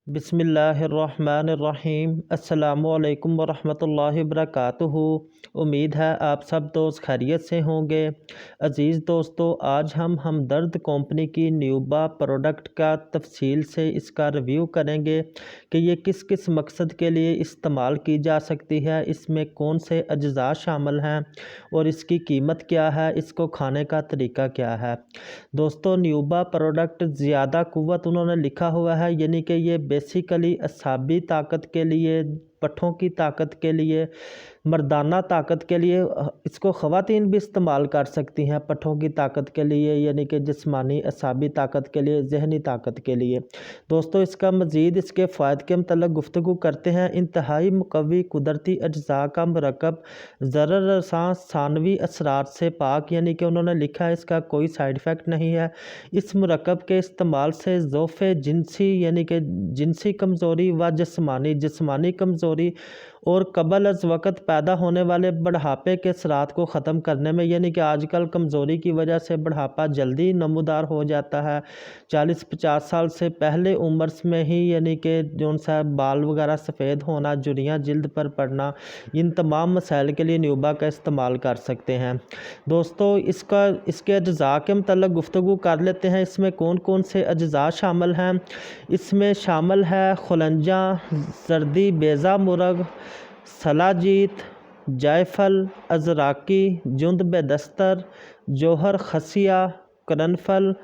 बिस्मिल्लाहिर्रहमानिर्रहीम। अस्सलामुअलैकुम वरहमतुल्लाहि वबरकातुहू। उम्मीद है आप सब दोस्त खैरियत से होंगे। अज़ीज़ दोस्तों, आज हम हमदर्द कंपनी की न्यूबा प्रोडक्ट का तफसील से इसका रिव्यू करेंगे कि ये किस किस मकसद के लिए इस्तेमाल की जा सकती है, इसमें कौन से अज्जा शामिल हैं और इसकी कीमत क्या है, इसको खाने का तरीका क्या है। दोस्तों, न्यूबा प्रोडक्ट ज़्यादा क़ुव्वत उन्होंने लिखा हुआ है, यानी कि ये बेसिकली असाबी ताकत के लिए, पट्ठों की ताकत के लिए, मर्दाना ताकत के लिए, इसको ख़वातीन भी इस्तेमाल कर सकती हैं पट्ठों की ताकत के लिए, यानी कि जिस्मानी असाबी ताकत के लिए, जहनी ताकत के लिए। दोस्तों, इसका मज़ीद इसके फ़ायदे के मतलब गुफ्तगू करते हैं। इंतहाई मुक़व्वी कुदरती अज्जा का मरकब ज़रर रसां सानवी असरात से पाक, यानी कि उन्होंने लिखा है इसका कोई साइड इफ़ेक्ट नहीं है। इस मरकब के इस्तेमाल से ज़ोफ़े जिनसी, यानी कि जिनसी कमज़ोरी व जिस्मानी कमज़ोरी और कबल अज़ वक़्त पैदा होने वाले बढ़ापे के असरात को ख़त्म करने में, यानी कि आजकल कमज़ोरी की वजह से बढ़ापा जल्दी नमूदार हो जाता है। 40-50 साल से पहले उम्र में ही, यानी कि जो सा बाल वगैरह सफ़ेद होना, झुर्रियाँ जिल्द पर पड़ना, इन तमाम मसाइल के लिए न्यूबा का इस्तेमाल कर सकते हैं। दोस्तों, इसके अज्जा के मतलब गुफ्तगू कर लेते हैं। इसमें कौन कौन से अज्जा शामिल हैं। इसमें शामिल है खुलंजा, जर्दी बेज़ा मुरग, सलाजीत, जायफल, अज़राकी, जुंद बेदस्तर, जोहर खसिया, करनफल,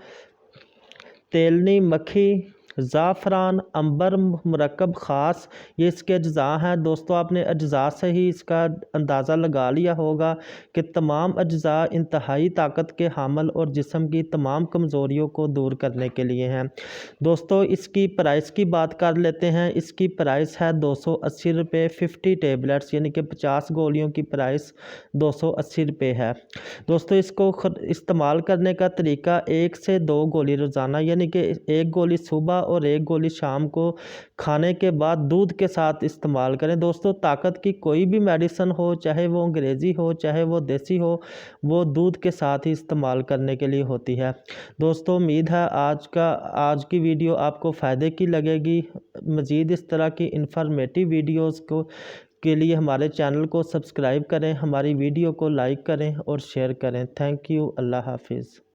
तेलनी मक्खी, ज़ाफ़रान, अंबर मरकब ख़ास, ये इसके अज्जा हैं। दोस्तों, आपने अज्जा से ही इसका अंदाज़ा लगा लिया होगा कि तमाम अज्जा इंतहाई ताकत के हामिल और जिस्म की तमाम कमज़ोरियों को दूर करने के लिए हैं। दोस्तों, इसकी प्राइस की बात कर लेते हैं। इसकी प्राइस है 280 रुपये। 50 टेबलेट्स, यानी कि 50 गोलियों की प्राइस 280 रुपये है। दोस्तों, इसको इस्तेमाल करने का तरीका 1 से 2 गोली रोज़ाना, यानी कि 1 गोली सुबह और 1 गोली शाम को खाने के बाद दूध के साथ इस्तेमाल करें। दोस्तों, ताकत की कोई भी मेडिसिन हो, चाहे वो अंग्रेज़ी हो चाहे वो देसी हो, वो दूध के साथ ही इस्तेमाल करने के लिए होती है। दोस्तों, उम्मीद है आज की वीडियो आपको फ़ायदे की लगेगी। मज़ीद इस तरह की इंफॉर्मेटिव वीडियोज़ के लिए हमारे चैनल को सब्सक्राइब करें, हमारी वीडियो को लाइक करें और शेयर करें। Thank you. अल्लाह हाफिज़।